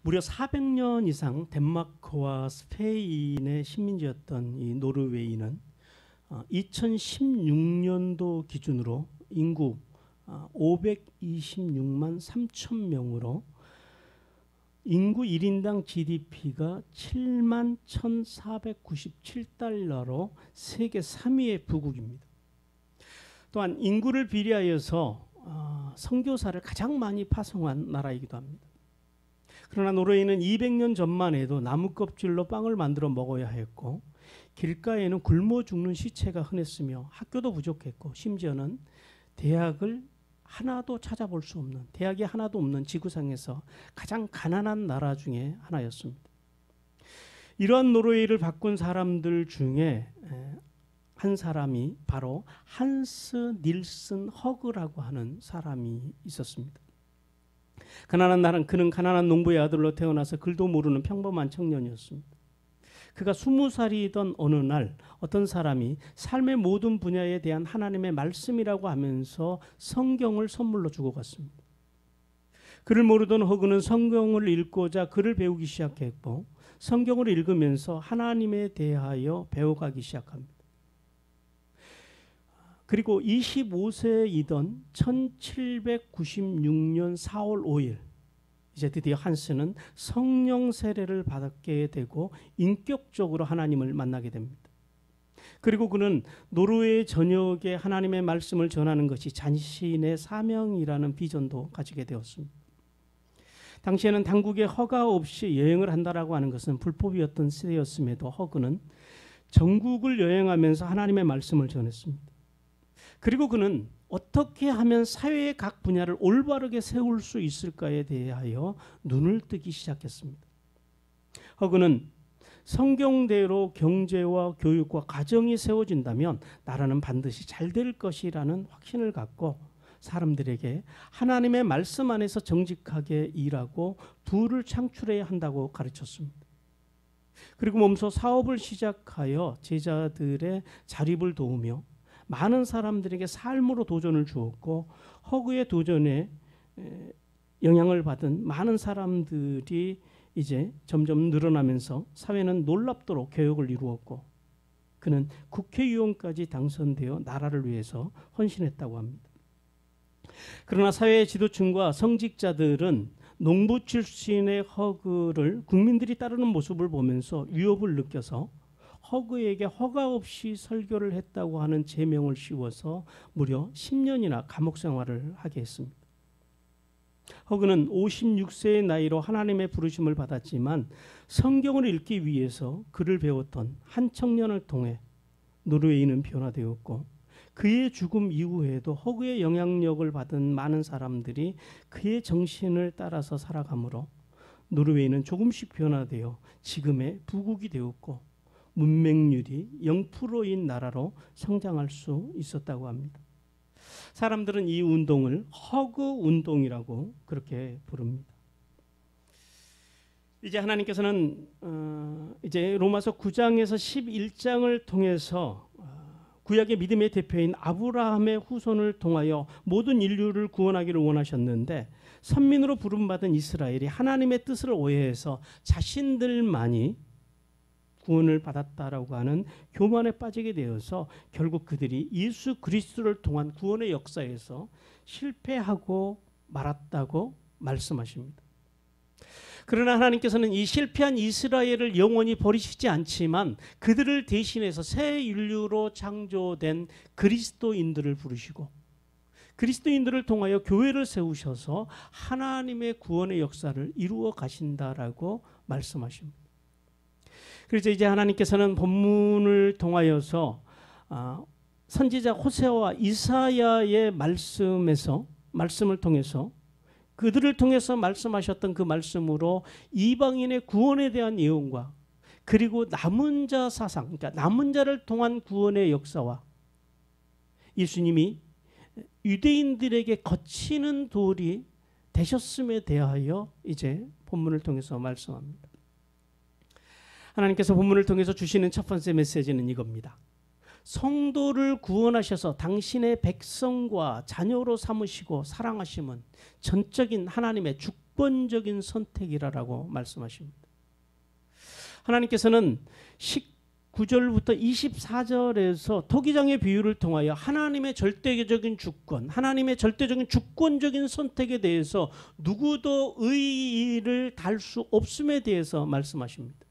무려 400년 이상 덴마크와 스페인의 식민지였던 이 노르웨이는 2016년도 기준으로 인구 526만 3천 명으로 인구 1인당 GDP가 7만 1,497달러로 세계 3위의 부국입니다. 또한 인구를 비례하여서 선교사를 가장 많이 파송한 나라이기도 합니다. 그러나 노르웨이는 200년 전만 해도 나무 껍질로 빵을 만들어 먹어야 했고 길가에는 굶어 죽는 시체가 흔했으며 학교도 부족했고 심지어는 대학을 하나도 찾아볼 수 없는, 대학이 하나도 없는 지구상에서 가장 가난한 나라 중에 하나였습니다. 이러한 노르웨이를 바꾼 사람들 중에 한 사람이 바로 한스 닐슨 허그라고 하는 사람이 있었습니다. 그는 가난한 농부의 아들로 태어나서 글도 모르는 평범한 청년이었습니다. 그가 20살이던 어느 날 어떤 사람이 삶의 모든 분야에 대한 하나님의 말씀이라고 하면서 성경을 선물로 주고 갔습니다. 글을 모르던 허그는 성경을 읽고자 글을 배우기 시작했고 성경을 읽으면서 하나님에 대하여 배워가기 시작합니다. 그리고 25세이던 1796년 4월 5일 이제 드디어 한스는 성령 세례를 받게 되고 인격적으로 하나님을 만나게 됩니다. 그리고 그는 노르웨이 전역에 하나님의 말씀을 전하는 것이 자신의 사명이라는 비전도 가지게 되었습니다. 당시에는 당국의 허가 없이 여행을 한다라고 하는 것은 불법이었던 시대였음에도 허그는 전국을 여행하면서 하나님의 말씀을 전했습니다. 그리고 그는 어떻게 하면 사회의 각 분야를 올바르게 세울 수 있을까에 대하여 눈을 뜨기 시작했습니다. 허그는 성경대로 경제와 교육과 가정이 세워진다면 나라는 반드시 잘 될 것이라는 확신을 갖고 사람들에게 하나님의 말씀 안에서 정직하게 일하고 부를 창출해야 한다고 가르쳤습니다. 그리고 몸소 사업을 시작하여 제자들의 자립을 도우며 많은 사람들에게 삶으로 도전을 주었고 허그의 도전에 영향을 받은 많은 사람들이 이제 점점 늘어나면서 사회는 놀랍도록 개혁을 이루었고 그는 국회의원까지 당선되어 나라를 위해서 헌신했다고 합니다. 그러나 사회의 지도층과 성직자들은 농부 출신의 허그를 국민들이 따르는 모습을 보면서 위협을 느껴서 허그에게 허가 없이 설교를 했다고 하는 제명을 씌워서 무려 10년이나 감옥 생활을 하게 했습니다. 허그는 56세의 나이로 하나님의 부르심을 받았지만 성경을 읽기 위해서 글을 배웠던 한 청년을 통해 노르웨이는 변화되었고 그의 죽음 이후에도 허그의 영향력을 받은 많은 사람들이 그의 정신을 따라서 살아가므로 노르웨이는 조금씩 변화되어 지금의 부국이 되었고 문맹률이 0%인 나라로 성장할 수 있었다고 합니다. 사람들은 이 운동을 허그 운동이라고 그렇게 부릅니다. 이제 하나님께서는 이제 로마서 9장에서 11장을 통해서 구약의 믿음의 대표인 아브라함의 후손을 통하여 모든 인류를 구원하기를 원하셨는데 선민으로 부름받은 이스라엘이 하나님의 뜻을 오해해서 자신들만이 구원을 받았다라고 하는 교만에 빠지게 되어서 결국 그들이 예수 그리스도를 통한 구원의 역사에서 실패하고 말았다고 말씀하십니다. 그러나 하나님께서는 이 실패한 이스라엘을 영원히 버리시지 않지만 그들을 대신해서 새 인류로 창조된 그리스도인들을 부르시고 그리스도인들을 통하여 교회를 세우셔서 하나님의 구원의 역사를 이루어 가신다라고 말씀하십니다. 그래서 이제 하나님께서는 본문을 통하여서 선지자 호세아와 이사야의 말씀을 통해서 그들을 통해서 말씀하셨던 그 말씀으로 이방인의 구원에 대한 예언과 그리고 남은 자 사상, 그러니까 남은 자를 통한 구원의 역사와 예수님이 유대인들에게 거치는 돌이 되셨음에 대하여 이제 본문을 통해서 말씀합니다. 하나님께서 본문을 통해서 주시는 첫 번째 메시지는 이겁니다. 성도를 구원하셔서 당신의 백성과 자녀로 삼으시고 사랑하심은 전적인 하나님의 주권적인 선택이라고 말씀하십니다. 하나님께서는 19절부터 24절에서 토기장의 비유를 통하여 하나님의 절대적인 주권, 하나님의 절대적인 주권적인 선택에 대해서 누구도 의의를 달 수 없음에 대해서 말씀하십니다.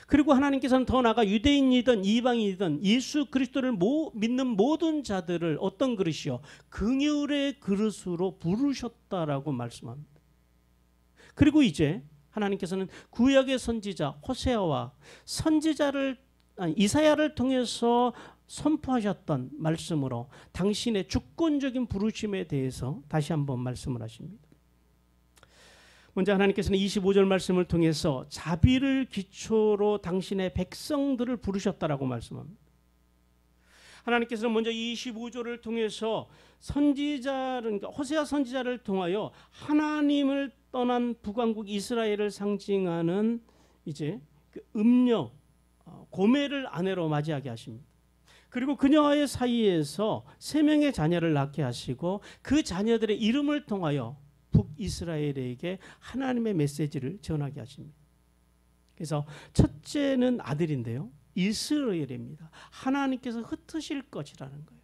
그리고 하나님께서는 더 나아가 유대인이든 이방인이든 예수 그리스도를 믿는 모든 자들을 어떤 그릇이요? 긍휼의 그릇으로 부르셨다라고 말씀합니다. 그리고 이제 하나님께서는 구약의 선지자 호세아와 이사야를 통해서 선포하셨던 말씀으로 당신의 주권적인 부르심에 대해서 다시 한번 말씀을 하십니다. 먼저 하나님께서는 25절 말씀을 통해서 자비를 기초로 당신의 백성들을 부르셨다라고 말씀합니다. 하나님께서는 먼저 25절을 통해서 그러니까 호세아 선지자를 통하여 하나님을 떠난 북왕국 이스라엘을 상징하는 이제 그 음녀 고멜을 아내로 맞이하게 하십니다. 그리고 그녀와의 사이에서 3명의 자녀를 낳게 하시고 그 자녀들의 이름을 통하여 북이스라엘에게 하나님의 메시지를 전하게 하십니다. 그래서 첫째는 아들인데요. 이스라엘입니다. 하나님께서 흩으실 것이라는 거예요.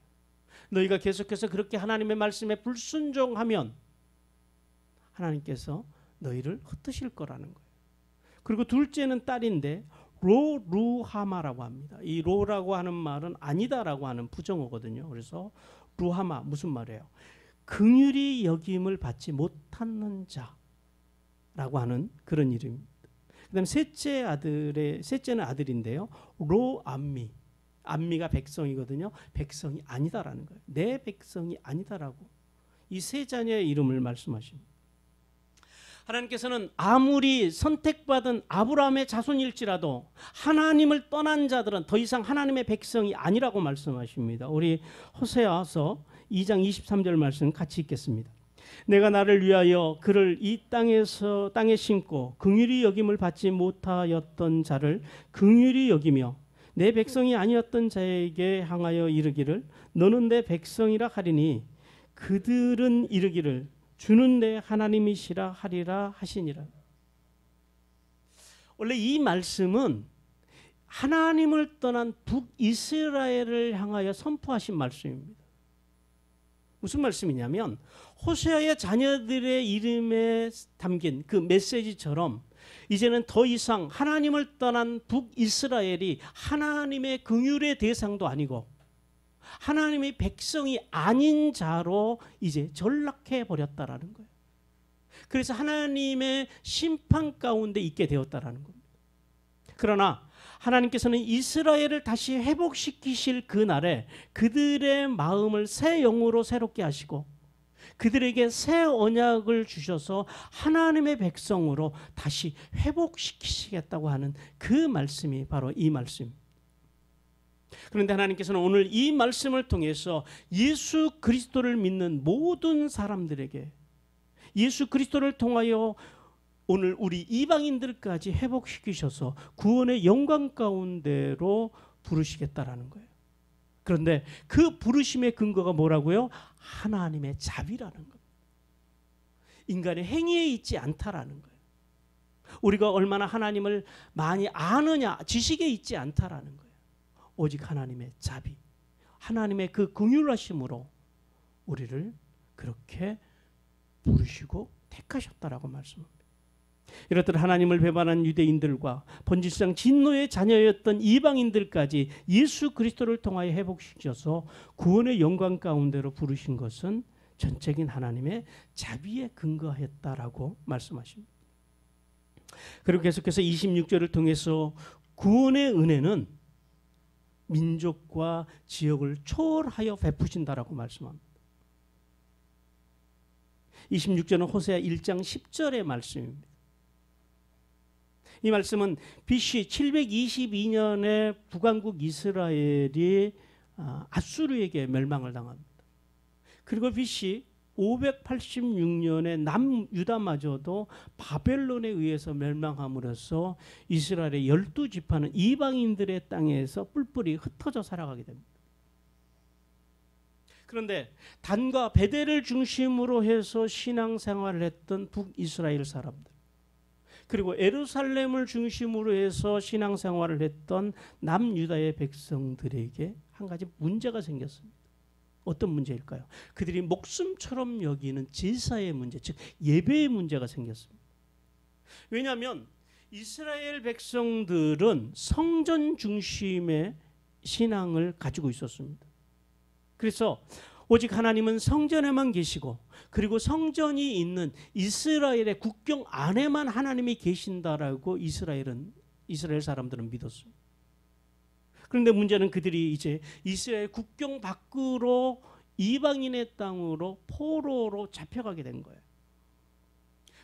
너희가 계속해서 그렇게 하나님의 말씀에 불순종하면 하나님께서 너희를 흩으실 거라는 거예요. 그리고 둘째는 딸인데 루하마라고 합니다. 이 로라고 하는 말은 아니다라고 하는 부정어거든요. 그래서 루하마 무슨 말이에요? 긍휼히 여김을 받지 못하는 자라고 하는 그런 이름입니다. 그다음 셋째는 아들인데요. 로암미. 암미가 백성이거든요. 백성이 아니다라는 거예요. 내 백성이 아니다라고 이 세 자녀의 이름을 말씀하십니다. 하나님께서는 아무리 선택받은 아브라함의 자손일지라도 하나님을 떠난 자들은 더 이상 하나님의 백성이 아니라고 말씀하십니다. 우리 호세아서 2장 23절 말씀 같이 읽겠습니다. 내가 나를 위하여 그를 이 땅에 심고 긍휼히 여김을 받지 못하였던 자를 긍휼히 여기며 내 백성이 아니었던 자에게 향하여 이르기를 너는 내 백성이라 하리니 그들은 이르기를 주는 내 하나님이시라 하리라 하시니라. 원래 이 말씀은 하나님을 떠난 북이스라엘을 향하여 선포하신 말씀입니다. 무슨 말씀이냐면 호세아의 자녀들의 이름에 담긴 그 메시지처럼 이제는 더 이상 하나님을 떠난 북이스라엘이 하나님의 긍휼의 대상도 아니고 하나님의 백성이 아닌 자로 이제 전락해 버렸다라는 거예요. 그래서 하나님의 심판 가운데 있게 되었다라는 겁니다. 그러나 하나님께서는 이스라엘을 다시 회복시키실 그날에 그들의 마음을 새 영으로 새롭게 하시고 그들에게 새 언약을 주셔서 하나님의 백성으로 다시 회복시키시겠다고 하는 그 말씀이 바로 이 말씀입니다. 그런데 하나님께서는 오늘 이 말씀을 통해서 예수 그리스도를 믿는 모든 사람들에게 예수 그리스도를 통하여 오늘 우리 이방인들까지 회복시키셔서 구원의 영광 가운데로 부르시겠다라는 거예요. 그런데 그 부르심의 근거가 뭐라고요? 하나님의 자비라는 겁니다. 인간의 행위에 있지 않다라는 거예요. 우리가 얼마나 하나님을 많이 아느냐, 지식에 있지 않다라는 거예요. 오직 하나님의 자비, 하나님의 그 긍휼하심으로 우리를 그렇게 부르시고 택하셨다라고 말씀합니다. 이렇듯 하나님을 배반한 유대인들과 본질상 진노의 자녀였던 이방인들까지 예수 그리스도를 통하여 회복시켜서 구원의 영광 가운데로 부르신 것은 전적인 하나님의 자비에 근거했다라고 말씀하십니다. 그리고 계속해서 26절을 통해서 구원의 은혜는 민족과 지역을 초월하여 베푸신다라고 말씀합니다. 26절은 호세아 1장 10절의 말씀입니다. 이 말씀은 BC 722년에 북왕국 이스라엘이 아수르에게 멸망을 당합니다. 그리고 BC 586년에 남유다마저도 바벨론에 의해서 멸망함으로써 이스라엘의 12지파는 이방인들의 땅에서 뿔뿔이 흩어져 살아가게 됩니다. 그런데 단과 베델을 중심으로 해서 신앙생활을 했던 북이스라엘 사람들, 그리고 예루살렘을 중심으로 해서 신앙생활을 했던 남유다의 백성들에게 한 가지 문제가 생겼습니다. 어떤 문제일까요? 그들이 목숨처럼 여기는 제사의 문제, 즉 예배의 문제가 생겼습니다. 왜냐하면 이스라엘 백성들은 성전 중심의 신앙을 가지고 있었습니다. 그래서 오직 하나님은 성전에만 계시고, 그리고 성전이 있는 이스라엘의 국경 안에만 하나님이 계신다라고 이스라엘 사람들은 믿었습니다. 그런데 문제는 그들이 이제 이스라엘 국경 밖으로 이방인의 땅으로 포로로 잡혀가게 된 거예요.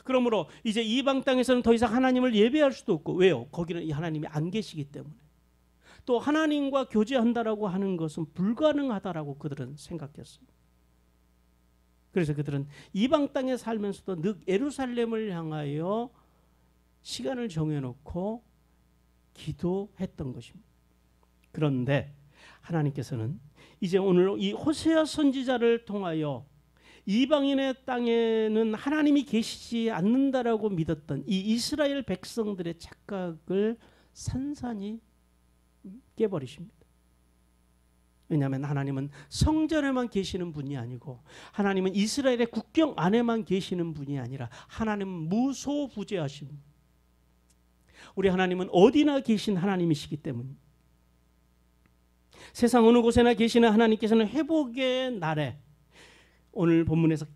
그러므로 이제 이방 땅에서는 더 이상 하나님을 예배할 수도 없고, 왜요? 거기는 하나님이 안 계시기 때문에. 또 하나님과 교제한다라고 하는 것은 불가능하다라고 그들은 생각했습니다. 그래서 그들은 이방 땅에 살면서도 늘 예루살렘을 향하여 시간을 정해놓고 기도했던 것입니다. 그런데 하나님께서는 이제 오늘 이 호세아 선지자를 통하여 이방인의 땅에는 하나님이 계시지 않는다라고 믿었던 이 이스라엘 백성들의 착각을 산산히 깨버리십니다. 왜냐하면 하나님은 성전에만 계시는 분이 아니고, 하나님은 이스라엘의 국경 안에만 계시는 분이 아니라 하나님은 무소부재하신 분, 우리 하나님은 어디나 계신 하나님이시기 때문입니다. 세상 어느 곳에나 계시는 하나님께서는 회복의 날에, 오늘 본문에서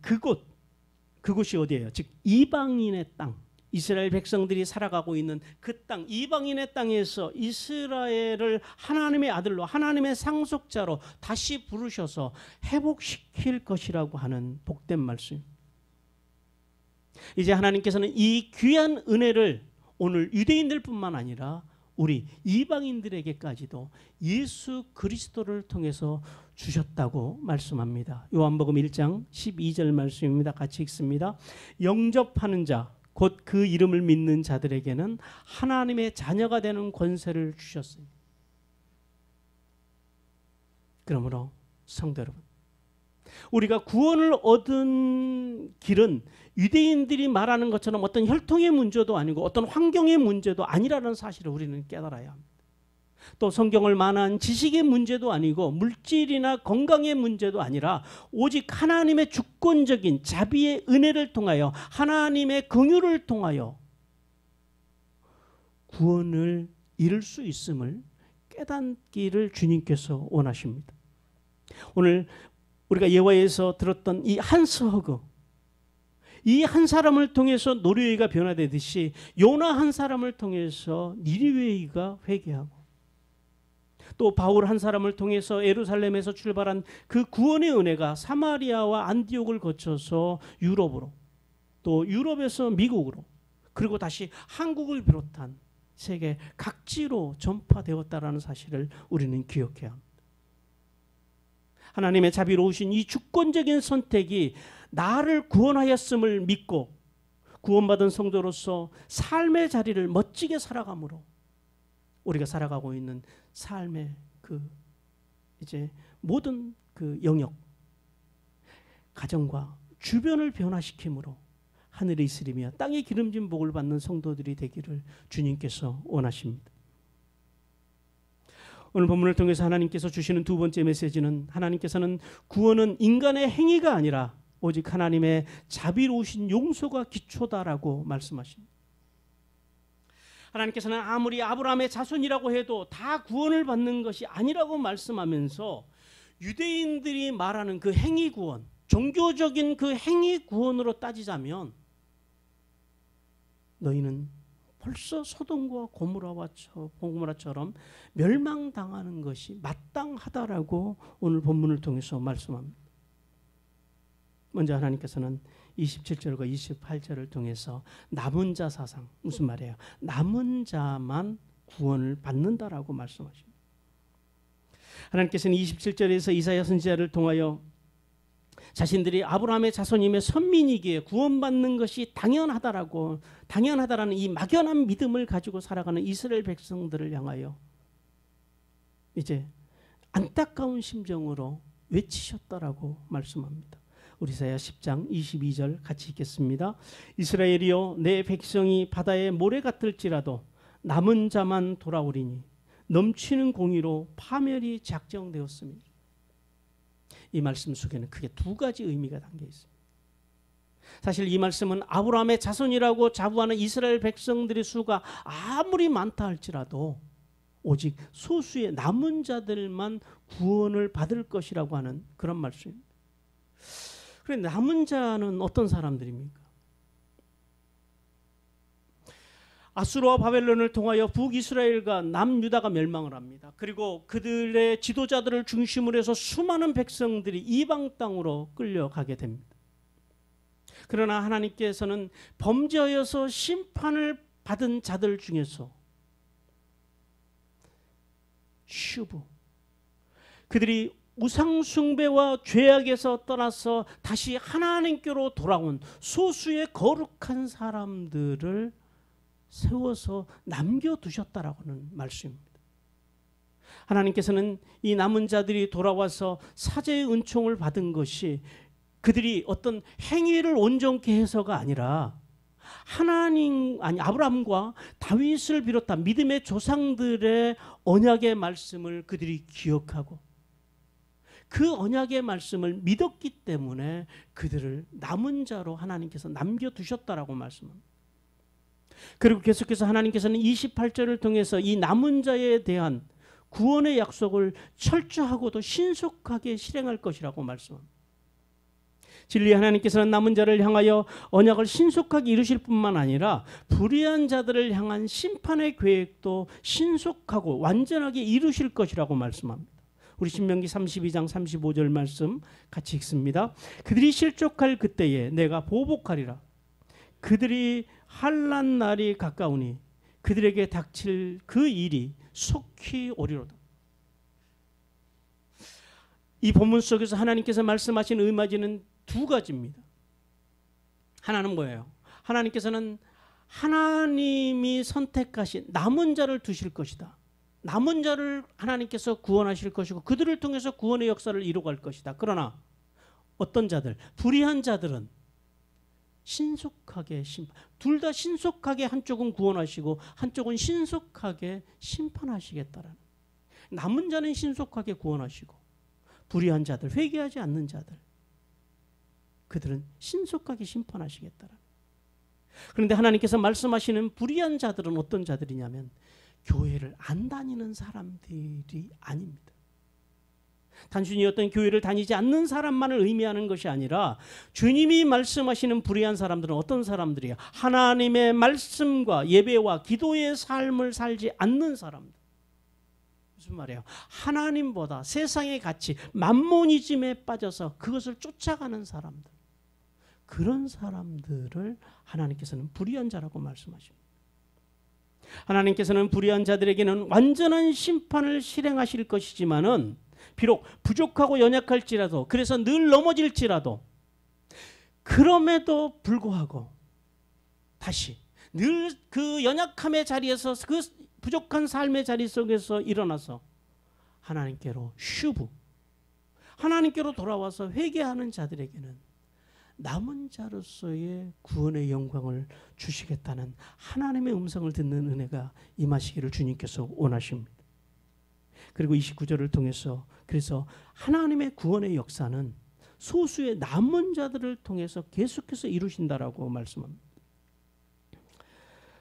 그곳이 어디예요? 즉 이방인의 땅, 이스라엘 백성들이 살아가고 있는 그 땅, 이방인의 땅에서 이스라엘을 하나님의 아들로, 하나님의 상속자로 다시 부르셔서 회복시킬 것이라고 하는 복된 말씀. 이제 하나님께서는 이 귀한 은혜를 오늘 유대인들뿐만 아니라 우리 이방인들에게까지도 예수 그리스도를 통해서 주셨다고 말씀합니다. 요한복음 1장 12절 말씀입니다. 같이 읽습니다. 영접하는 자, 곧 그 이름을 믿는 자들에게는 하나님의 자녀가 되는 권세를 주셨으니. 그러므로 성도 여러분, 우리가 구원을 얻은 길은 유대인들이 말하는 것처럼 어떤 혈통의 문제도 아니고 어떤 환경의 문제도 아니라는 사실을 우리는 깨달아야 합니다. 또 성경을 만한 지식의 문제도 아니고 물질이나 건강의 문제도 아니라 오직 하나님의 주권적인 자비의 은혜를 통하여, 하나님의 긍휼을 통하여 구원을 이룰 수 있음을 깨닫기를 주님께서 원하십니다. 오늘 우리가 예화에서 들었던 이 한스허그, 이 한 사람을 통해서 노르웨이가 변화되듯이 요나 한 사람을 통해서 니느웨이가 회개하고, 또 바울 한 사람을 통해서 예루살렘에서 출발한 그 구원의 은혜가 사마리아와 안디옥을 거쳐서 유럽으로, 또 유럽에서 미국으로, 그리고 다시 한국을 비롯한 세계 각지로 전파되었다라는 사실을 우리는 기억해야 합니다. 하나님의 자비로우신 이 주권적인 선택이 나를 구원하였음을 믿고 구원받은 성도로서 삶의 자리를 멋지게 살아감으로 우리가 살아가고 있는 삶의 그 이제 모든 그 영역, 가정과 주변을 변화시킴으로 하늘의 이슬이며 땅의 기름진 복을 받는 성도들이 되기를 주님께서 원하십니다. 오늘 본문을 통해서 하나님께서 주시는 두 번째 메시지는, 하나님께서는 구원은 인간의 행위가 아니라 오직 하나님의 자비로우신 용서가 기초다라고 말씀하십니다. 하나님께서는 아무리 아브라함의 자손이라고 해도 다 구원을 받는 것이 아니라고 말씀하면서 유대인들이 말하는 그 행위 구원, 종교적인 그 행위 구원으로 따지자면 너희는 벌써 소돔과 고모라처럼 멸망당하는 것이 마땅하다라고 오늘 본문을 통해서 말씀합니다. 먼저 하나님께서는 27절과 28절을 통해서 남은 자 사상, 무슨 말이에요? 남은 자만 구원을 받는다라고 말씀하십니다. 하나님께서는 27절에서 이사야 선지자를 통하여 자신들이 아브라함의 자손임의 선민이기에 구원받는 것이 당연하다라는 이 막연한 믿음을 가지고 살아가는 이스라엘 백성들을 향하여 이제 안타까운 심정으로 외치셨다라고 말씀합니다. 우리 이사야 10장 22절 같이 읽겠습니다. 이스라엘이여 내 백성이 바다의 모래 같을지라도 남은 자만 돌아오리니 넘치는 공의로 파멸이 작정되었습니다. 이 말씀 속에는 크게 두 가지 의미가 담겨 있습니다. 사실 이 말씀은 아브라함의 자손이라고 자부하는 이스라엘 백성들의 수가 아무리 많다 할지라도 오직 소수의 남은 자들만 구원을 받을 것이라고 하는 그런 말씀입니다. 그런데 남은 자는 어떤 사람들입니까? 아수르와 바벨론을 통하여 북이스라엘과 남유다가 멸망을 합니다. 그리고 그들의 지도자들을 중심으로 해서 수많은 백성들이 이방 땅으로 끌려가게 됩니다. 그러나 하나님께서는 범죄하여서 심판을 받은 자들 중에서 슈브, 그들이 우상숭배와 죄악에서 떠나서 다시 하나님께로 돌아온 소수의 거룩한 사람들을 세워서 남겨두셨다라고는 말씀입니다. 하나님께서는 이 남은 자들이 돌아와서 사제의 은총을 받은 것이 그들이 어떤 행위를 온전케 해서가 아니라 아브라함과 다윗을 비롯한 믿음의 조상들의 언약의 말씀을 그들이 기억하고 그 언약의 말씀을 믿었기 때문에 그들을 남은 자로 하나님께서 남겨두셨다라고 말씀합니다. 그리고 계속해서 하나님께서는 28절을 통해서 이 남은 자에 대한 구원의 약속을 철저하고도 신속하게 실행할 것이라고 말씀합니다. 진리의 하나님께서는 남은 자를 향하여 언약을 신속하게 이루실 뿐만 아니라 불의한 자들을 향한 심판의 계획도 신속하고 완전하게 이루실 것이라고 말씀합니다. 우리 신명기 32장 35절 말씀 같이 읽습니다. 그들이 실족할 그때에 내가 보복하리라. 그들이 환난 날이 가까우니 그들에게 닥칠 그 일이 속히 오리로다. 이 본문 속에서 하나님께서 말씀하신 의마지는 두 가지입니다. 하나는 뭐예요? 하나님께서는 하나님이 선택하신 남은 자를 두실 것이다. 남은 자를 하나님께서 구원하실 것이고 그들을 통해서 구원의 역사를 이루어갈 것이다. 그러나 어떤 자들, 불의한 자들은 신속하게 둘 다 신속하게 한쪽은 구원하시고 한쪽은 신속하게 심판하시겠다라는. 남은 자는 신속하게 구원하시고 불의한 자들, 회개하지 않는 자들, 그들은 신속하게 심판하시겠다라는. 그런데 하나님께서 말씀하시는 불의한 자들은 어떤 자들이냐면 교회를 안 다니는 사람들이 아닙니다. 단순히 어떤 교회를 다니지 않는 사람만을 의미하는 것이 아니라 주님이 말씀하시는 불의한 사람들은 어떤 사람들이에요? 하나님의 말씀과 예배와 기도의 삶을 살지 않는 사람들. 무슨 말이에요? 하나님보다 세상의 가치, 맘모니즘에 빠져서 그것을 쫓아가는 사람들. 그런 사람들을 하나님께서는 불의한 자라고 말씀하십니다. 하나님께서는 불의한 자들에게는 완전한 심판을 실행하실 것이지만은 비록 부족하고 연약할지라도, 그래서 늘 넘어질지라도, 그럼에도 불구하고 다시 늘 그 연약함의 자리에서, 그 부족한 삶의 자리 속에서 일어나서 하나님께로 하나님께로 돌아와서 회개하는 자들에게는 남은 자로서의 구원의 영광을 주시겠다는 하나님의 음성을 듣는 은혜가 임하시기를 주님께서 원하십니다. 그리고 29절을 통해서 그래서 하나님의 구원의 역사는 소수의 남은 자들을 통해서 계속해서 이루신다라고 말씀합니다.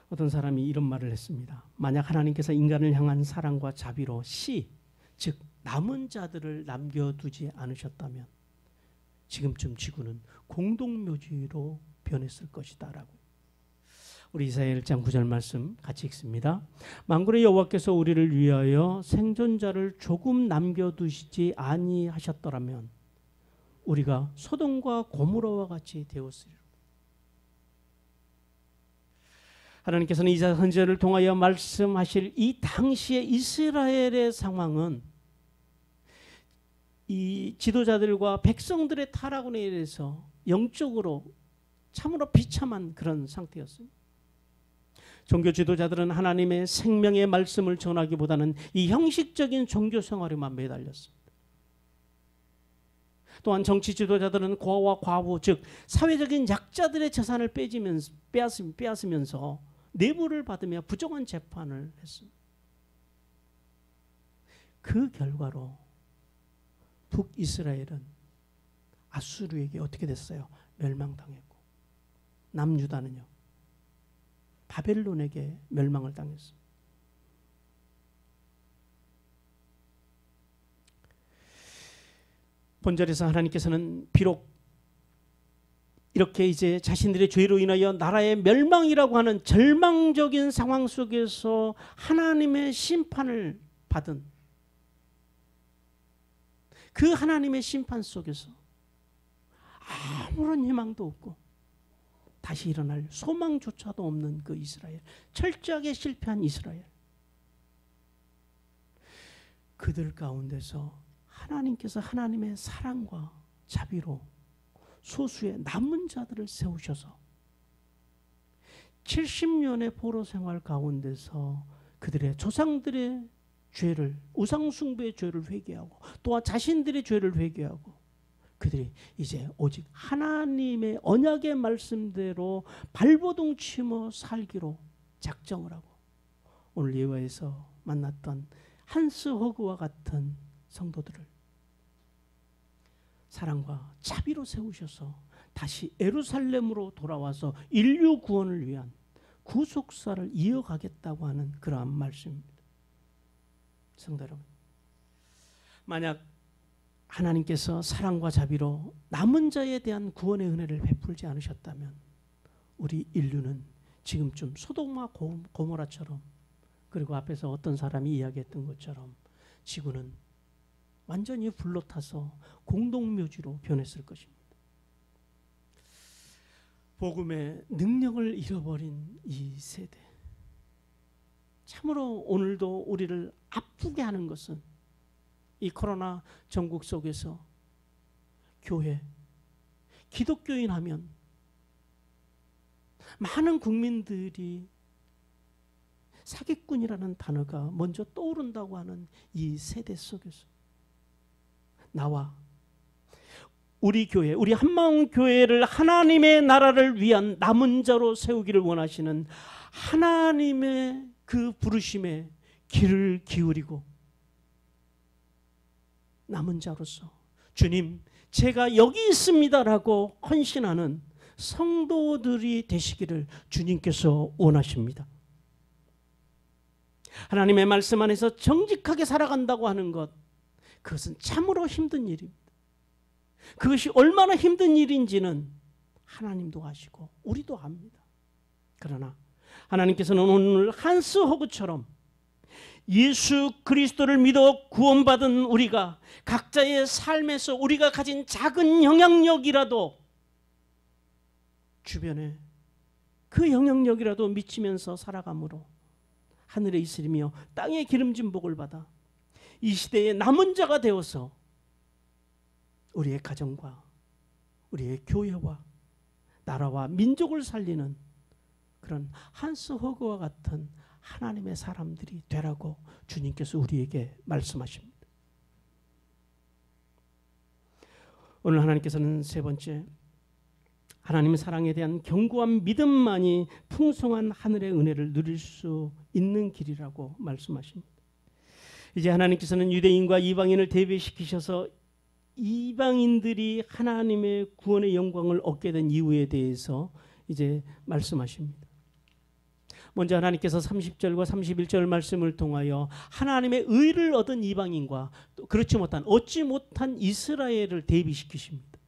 어떤 사람이 이런 말을 했습니다. 만약 하나님께서 인간을 향한 사랑과 자비로 즉 남은 자들을 남겨두지 않으셨다면 지금쯤 지구는 공동묘지로 변했을 것이다 라고. 우리 이사야 1장 9절 말씀 같이 읽습니다. 만군의 여호와께서 우리를 위하여 생존자를 조금 남겨두시지 아니하셨더라면 우리가 소돔과 고모라와 같이 되었으리라. 하나님께서는 이사야 선지자를 통하여 말씀하실 이 당시의 이스라엘의 상황은 이 지도자들과 백성들의 타락으로 인해서 영적으로 참으로 비참한 그런 상태였습니다. 종교 지도자들은 하나님의 생명의 말씀을 전하기보다는 이 형식적인 종교 생활에만 매달렸습니다. 또한 정치 지도자들은 고아와 과부, 즉 사회적인 약자들의 재산을 빼앗으면서 뇌물을 받으며 부정한 재판을 했습니다. 그 결과로 북이스라엘은 아수르에게 어떻게 됐어요? 멸망당했고, 남유다는요 바벨론에게 멸망을 당했습니다. 본절에서 하나님께서는 비록 이렇게 이제 자신들의 죄로 인하여 나라의 멸망이라고 하는 절망적인 상황 속에서 하나님의 심판을 받은 그 하나님의 심판 속에서 아무런 희망도 없고 다시 일어날 소망조차도 없는 그 이스라엘, 철저하게 실패한 이스라엘, 그들 가운데서 하나님께서 하나님의 사랑과 자비로 소수의 남은 자들을 세우셔서 70년의 포로 생활 가운데서 그들의 조상들의 죄를, 우상숭배의 죄를 회개하고 또한 자신들의 죄를 회개하고 그들이 이제 오직 하나님의 언약의 말씀대로 발버둥 치며 살기로 작정을 하고 오늘 예화에서 만났던 한스 허그와 같은 성도들을 사랑과 자비로 세우셔서 다시 예루살렘으로 돌아와서 인류 구원을 위한 구속사를 이어가겠다고 하는 그러한 말씀입니다. 성도 여러분, 만약 하나님께서 사랑과 자비로 남은 자에 대한 구원의 은혜를 베풀지 않으셨다면 우리 인류는 지금쯤 소돔과 고모라처럼, 그리고 앞에서 어떤 사람이 이야기했던 것처럼 지구는 완전히 불로 타서 공동묘지로 변했을 것입니다. 복음의 능력을 잃어버린 이 세대, 참으로 오늘도 우리를 아프게 하는 것은 이 코로나 전국 속에서 교회, 기독교인 하면 많은 국민들이 사기꾼이라는 단어가 먼저 떠오른다고 하는 이 세대 속에서 나와 우리 교회, 우리 한마음 교회를 하나님의 나라를 위한 남은 자로 세우기를 원하시는 하나님의 그 부르심에 귀를 기울이고 남은 자로서 주님 제가 여기 있습니다라고 헌신하는 성도들이 되시기를 주님께서 원하십니다. 하나님의 말씀 안에서 정직하게 살아간다고 하는 것, 그것은 참으로 힘든 일입니다. 그것이 얼마나 힘든 일인지는 하나님도 아시고 우리도 압니다. 그러나 하나님께서는 오늘 한스 허그처럼 예수 그리스도를 믿어 구원받은 우리가 각자의 삶에서 우리가 가진 작은 영향력이라도 주변에 그 영향력이라도 미치면서 살아감으로 하늘에 있으며 땅에 기름진 복을 받아 이 시대의 남은 자가 되어서 우리의 가정과 우리의 교회와 나라와 민족을 살리는 그런 한스 허그와 같은 하나님의 사람들이 되라고 주님께서 우리에게 말씀하십니다. 오늘 하나님께서는 세 번째, 하나님의 사랑에 대한 견고한 믿음만이 풍성한 하늘의 은혜를 누릴 수 있는 길이라고 말씀하십니다. 이제 하나님께서는 유대인과 이방인을 대비시키셔서 이방인들이 하나님의 구원의 영광을 얻게 된 이유에 대해서 이제 말씀하십니다. 먼저 하나님께서 30절과 31절 말씀을 통하여 하나님의 의를 얻은 이방인과 또 그렇지 못한, 얻지 못한 이스라엘을 대비시키십니다.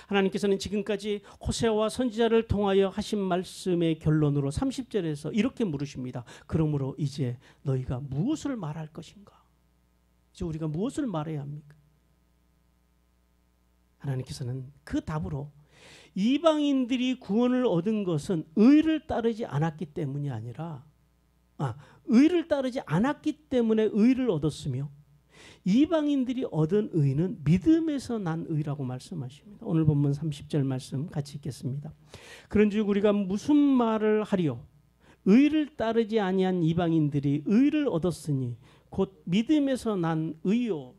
하나님께서는 지금까지 호세아와 선지자를 통하여 하신 말씀의 결론으로 30절에서 이렇게 물으십니다. 그러므로 이제 너희가 무엇을 말할 것인가? 이제 우리가 무엇을 말해야 합니까? 하나님께서는 그 답으로 이방인들이 구원을 얻은 것은 의를 따르지 않았기 때문이 아니라 의를 따르지 않았기 때문에 의를 얻었으며 이방인들이 얻은 의는 믿음에서 난 의라고 말씀하십니다. 오늘 본문 30절 말씀 같이 읽겠습니다. 그런즉 우리가 무슨 말을 하리요? 의를 따르지 아니한 이방인들이 의를 얻었으니 곧 믿음에서 난 의요.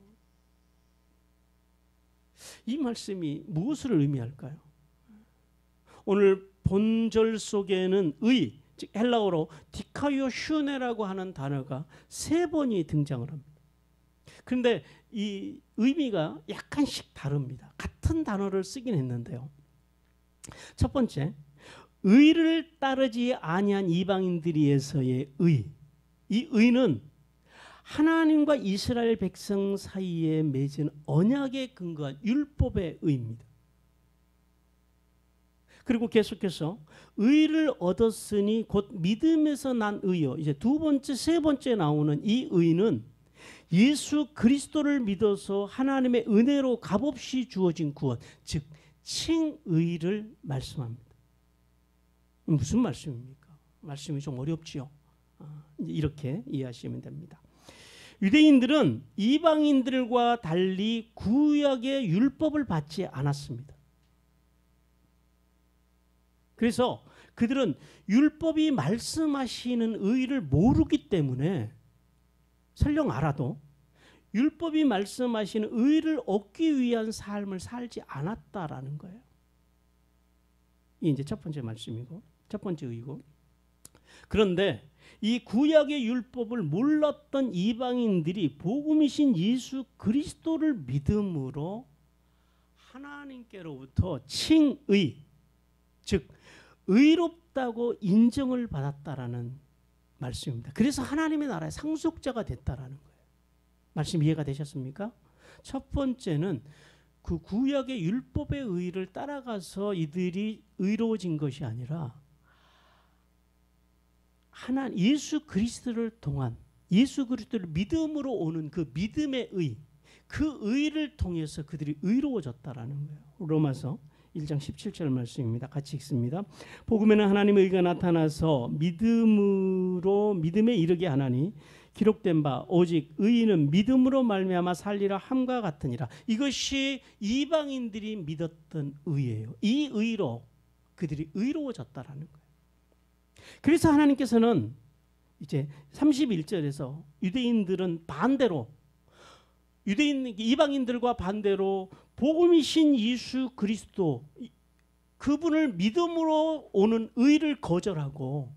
이 말씀이 무엇을 의미할까요? 오늘 본절 속에는 의, 즉 헬라어로 디카이오슈네라고 하는 단어가 3번이 등장을 합니다. 그런데 이 의미가 약간씩 다릅니다. 같은 단어를 쓰긴 했는데요. 첫 번째, 의를 따르지 아니한 이방인들에서의 의. 이 의는 하나님과 이스라엘 백성 사이에 맺은 언약에 근거한 율법의 의입니다. 그리고 계속해서 의를 얻었으니 곧 믿음에서 난 의요. 이제 두 번째, 세 번째 나오는 이 의는 예수 그리스도를 믿어서 하나님의 은혜로 값없이 주어진 구원, 즉 칭의를 말씀합니다. 무슨 말씀입니까? 말씀이 좀 어렵지요. 이렇게 이해하시면 됩니다. 유대인들은 이방인들과 달리 구약의 율법을 받지 않았습니다. 그래서 그들은 율법이 말씀하시는 의를 모르기 때문에 설령 알아도 율법이 말씀하시는 의를 얻기 위한 삶을 살지 않았다라는 거예요. 이게 이제 첫 번째 말씀이고 첫 번째 의고, 그런데 이 구약의 율법을 몰랐던 이방인들이 복음이신 예수 그리스도를 믿음으로 하나님께로부터 칭의, 즉 의롭다고 인정을 받았다라는 말씀입니다. 그래서 하나님의 나라의 상속자가 됐다라는 거예요. 말씀 이해가 되셨습니까? 첫 번째는 그 구약의 율법의 의를 따라가서 이들이 의로워진 것이 아니라 예수 그리스도를 통한 예수 그리스도를 믿음으로 오는 그 믿음의 의, 그 의를 통해서 그들이 의로워졌다라는 거예요. 로마서 1장 17절 말씀입니다. 같이 읽습니다. 복음에는 하나님의 의가 나타나서 믿음에 이르게 하나니 기록된 바 오직 의인은 믿음으로 말미암아 살리라 함과 같으니라. 이것이 이방인들이 믿었던 의예요. 이 의로 그들이 의로워졌다라는 거예요. 그래서 하나님께서는 이제 31절에서 이방인들과 반대로 복음이신 예수 그리스도, 그분을 믿음으로 오는 의를 거절하고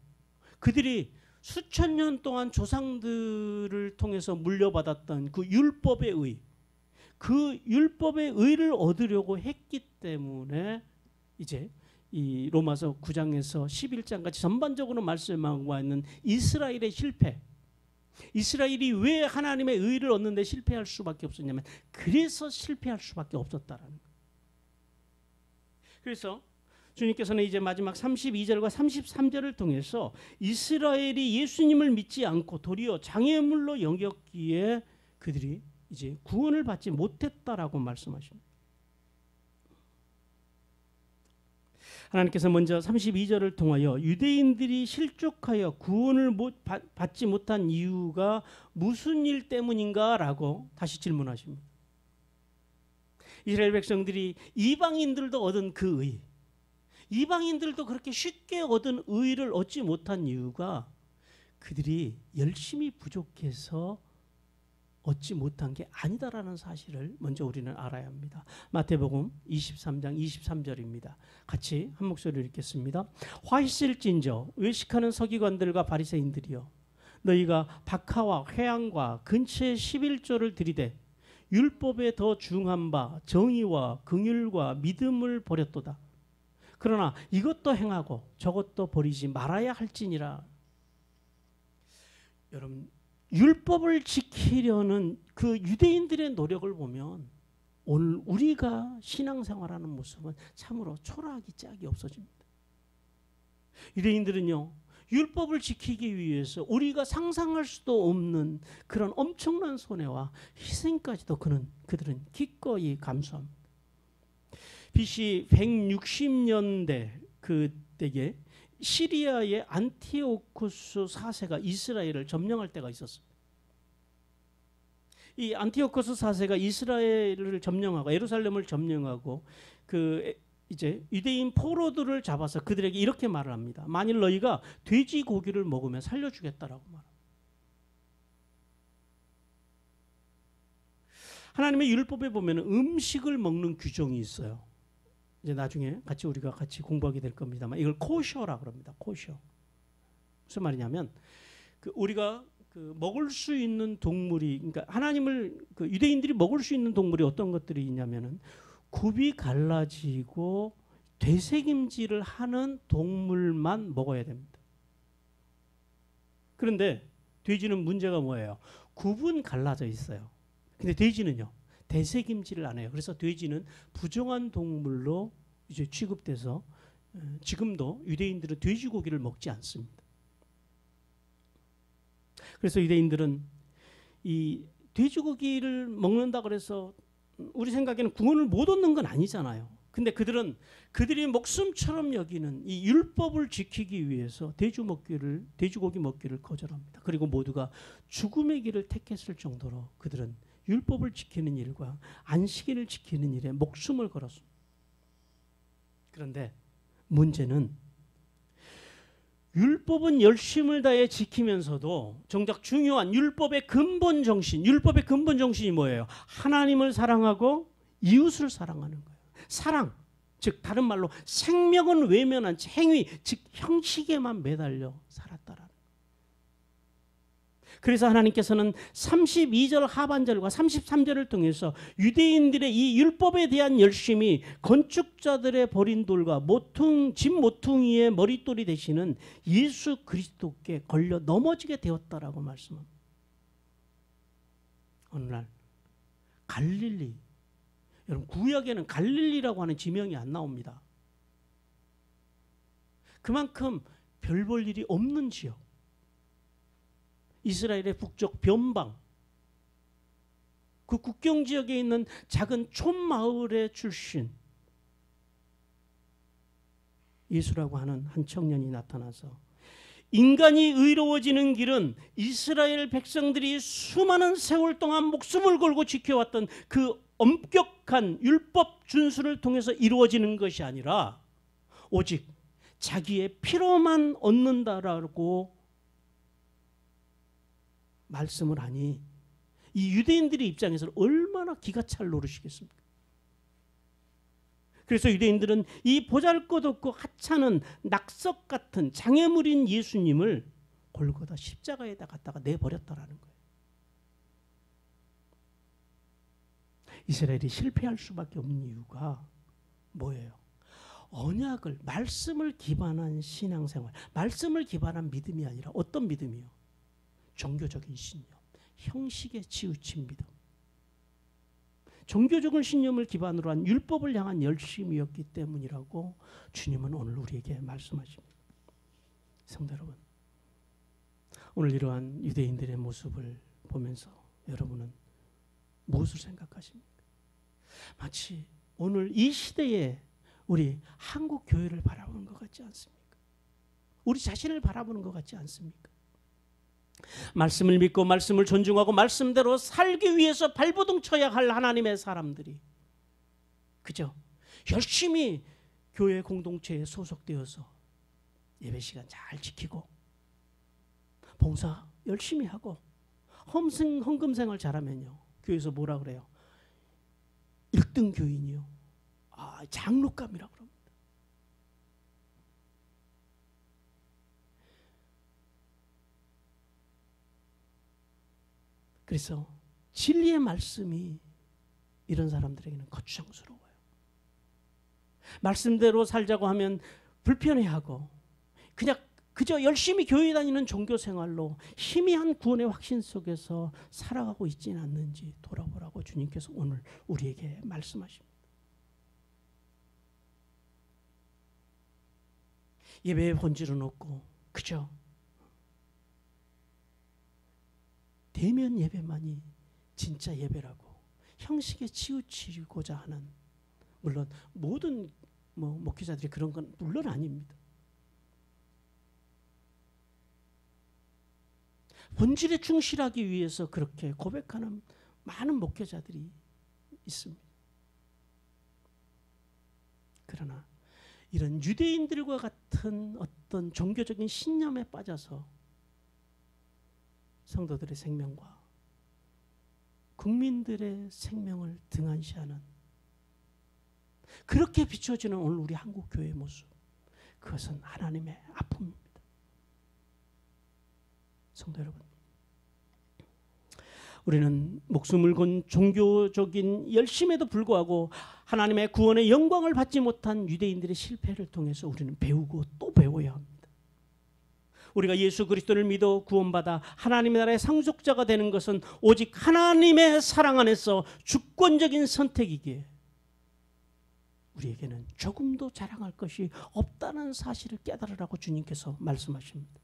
그들이 수천 년 동안 조상들을 통해서 물려받았던 그 율법의 의, 그 율법의 의를 얻으려고 했기 때문에 이제 이 로마서 9장에서 11장 같이 전반적으로 말씀하고 있는 이스라엘의 실패, 이스라엘이 왜 하나님의 의를 얻는데 실패할 수밖에 없었냐면 그래서 실패할 수밖에 없었다라는 거예요. 그래서 주님께서는 이제 마지막 32절과 33절을 통해서 이스라엘이 예수님을 믿지 않고 도리어 장애물로 여겼기에 그들이 이제 구원을 받지 못했다라고 말씀하십니다. 하나님께서 먼저 32절을 통하여 유대인들이 실족하여 구원을 받지 못한 이유가 무슨 일 때문인가라고 다시 질문하십니다. 이스라엘 백성들이 이방인들도 얻은 그 의, 이방인들도 그렇게 쉽게 얻은 의를 얻지 못한 이유가 그들이 열심히 부족해서 얻지 못한 게 아니다라는 사실을 먼저 우리는 알아야 합니다. 마태복음 23장 23절입니다. 같이 한 목소리로 읽겠습니다. 화 있을진저 외식하는 서기관들과 바리새인들이여, 너희가 박하와 회향과 근처에 11조를 들이되 율법에 더 중한 바 정의와 긍휼과 믿음을 버렸도다. 그러나 이것도 행하고 저것도 버리지 말아야 할지니라. 여러분, 율법을 지키려는 그 유대인들의 노력을 보면 오늘 우리가 신앙생활하는 모습은 참으로 초라하기 짝이 없어집니다. 유대인들은요, 율법을 지키기 위해서 우리가 상상할 수도 없는 그런 엄청난 손해와 희생까지도 그들은 기꺼이 감수합니다. BC 160년대 그때에 시리아의 안티오쿠스 4세가 이스라엘을 점령할 때가 있었습니다. 이 안티오쿠스 4세가 이스라엘을 점령하고 예루살렘을 점령하고 이제 유대인 포로들을 잡아서 그들에게 이렇게 말을 합니다. 만일 너희가 돼지 고기를 먹으면 살려주겠다라고 말합니다. 하나님의 율법에 보면 음식을 먹는 규정이 있어요. 이제 나중에 우리가 같이 공부하게 될 겁니다만 이걸 코셔라 그럽니다. 코셔. 무슨 말이냐면 우리가 먹을 수 있는 동물이, 그러니까 하나님을 유대인들이 먹을 수 있는 동물이 어떤 것들이 있냐면은 굽이 갈라지고 되새김질을 하는 동물만 먹어야 됩니다. 그런데 돼지는 문제가 뭐예요? 굽은 갈라져 있어요. 근데 돼지는요, 되새김질을 안 해요. 그래서 돼지는 부정한 동물로 이제 취급돼서 지금도 유대인들은 돼지고기를 먹지 않습니다. 그래서 유대인들은 이 돼지고기를 먹는다 그래서 우리 생각에는 구원을 못 얻는 건 아니잖아요. 근데 그들은 그들이 목숨처럼 여기는 이 율법을 지키기 위해서 돼지고기 먹기를 거절합니다. 그리고 모두가 죽음의 길을 택했을 정도로 그들은 율법을 지키는 일과 안식일을 지키는 일에 목숨을 걸었습니다. 그런데 문제는 율법은 열심을 다해 지키면서도 정작 중요한 율법의 근본 정신이 뭐예요? 하나님을 사랑하고 이웃을 사랑하는 거예요. 사랑, 즉 다른 말로 생명은 외면한 행위, 즉 형식에만 매달려 살았다라는 거예요. 그래서 하나님께서는 32절 하반절과 33절을 통해서 유대인들의 이 율법에 대한 열심이 건축자들의 버린 돌과 집 모퉁이의 머릿돌이 되시는 예수 그리스도께 걸려 넘어지게 되었다라고 말씀합니다. 어느 날 갈릴리, 여러분 구약에는 갈릴리라고 하는 지명이 안 나옵니다. 그만큼 별 볼 일이 없는 지역, 이스라엘의 북쪽 변방, 그 국경 지역에 있는 작은 촌마을의 출신 예수라고 하는 한 청년이 나타나서 인간이 의로워지는 길은 이스라엘 백성들이 수많은 세월 동안 목숨을 걸고 지켜왔던 그 엄격한 율법 준수를 통해서 이루어지는 것이 아니라 오직 자기의 피로만 얻는다라고 말씀을 하니 이 유대인들의 입장에서는 얼마나 기가 찰 노릇이겠습니까? 그래서 유대인들은 이 보잘것없고 하찮은 낙석 같은 장애물인 예수님을 골고다 십자가에다 갖다가 내버렸다라는 거예요. 이스라엘이 실패할 수밖에 없는 이유가 뭐예요? 언약을, 말씀을 기반한 신앙생활, 말씀을 기반한 믿음이 아니라 어떤 믿음이요? 종교적인 신념, 형식에 치우친 믿음. 종교적인 신념을 기반으로 한 율법을 향한 열심이었기 때문이라고 주님은 오늘 우리에게 말씀하십니다. 성도 여러분, 오늘 이러한 유대인들의 모습을 보면서 여러분은 무엇을 생각하십니까? 마치 오늘 이 시대에 우리 한국 교회를 바라보는 것 같지 않습니까? 우리 자신을 바라보는 것 같지 않습니까? 말씀을 믿고 말씀을 존중하고 말씀대로 살기 위해서 발버둥 쳐야 할 하나님의 사람들이 그저 열심히 교회 공동체에 소속되어서 예배 시간 잘 지키고 봉사 열심히 하고 헌금 생활 잘하면요, 교회에서 뭐라 그래요? 1등 교인이요, 장로감이라고 그럽니다. 그래서 진리의 말씀이 이런 사람들에게는 거추장스러워요. 말씀대로 살자고 하면 불편해하고 그저 열심히 교회 다니는 종교생활로 희미한 구원의 확신 속에서 살아가고 있지는 않는지 돌아보라고 주님께서 오늘 우리에게 말씀하십니다. 예배의 본질은 없고 그저 대면 예배만이 진짜 예배라고 형식에 치우치고자 하는, 물론 모든 목회자들이 그런 건 물론 아닙니다. 본질에 충실하기 위해서 그렇게 고백하는 많은 목회자들이 있습니다. 그러나 이런 유대인들과 같은 어떤 종교적인 신념에 빠져서 성도들의 생명과 국민들의 생명을 등한시하는 그렇게 비춰지는 오늘 우리 한국 교회의 모습, 그것은 하나님의 아픔입니다. 성도 여러분, 우리는 목숨을 건 종교적인 열심에도 불구하고 하나님의 구원의 영광을 받지 못한 유대인들의 실패를 통해서 우리는 배우고 또 배워야 합니다. 우리가 예수 그리스도를 믿어 구원받아 하나님의 나라의 상속자가 되는 것은 오직 하나님의 사랑 안에서 주권적인 선택이기에 우리에게는 조금도 자랑할 것이 없다는 사실을 깨달으라고 주님께서 말씀하십니다.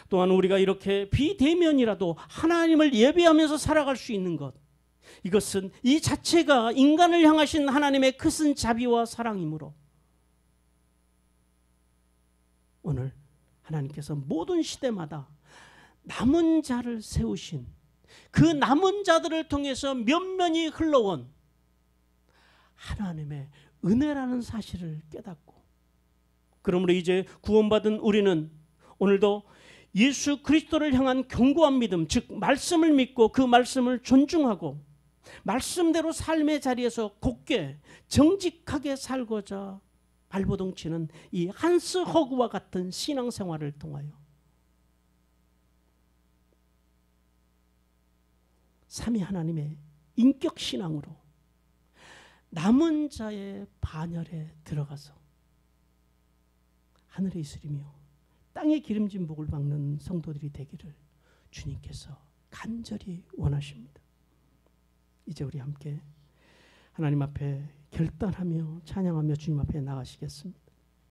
또한 우리가 이렇게 비대면이라도 하나님을 예배하면서 살아갈 수 있는 것, 이것은 이 자체가 인간을 향하신 하나님의 크신 자비와 사랑이므로 오늘 하나님께서 모든 시대마다 남은 자를 세우신 그 남은 자들을 통해서 면면이 흘러온 하나님의 은혜라는 사실을 깨닫고, 그러므로 이제 구원받은 우리는 오늘도 예수 그리스도를 향한 견고한 믿음, 즉 말씀을 믿고 그 말씀을 존중하고 말씀대로 삶의 자리에서 곧게 정직하게 살고자 발버둥치는 이 한스 허그와 같은 신앙생활을 통하여 삼위 하나님의 인격신앙으로 남은 자의 반열에 들어가서 하늘에 이스리며 땅에 기름진 복을 받는 성도들이 되기를 주님께서 간절히 원하십니다. 이제 우리 함께 하나님 앞에 결단하며 찬양하며 주님 앞에 나가시겠습니다.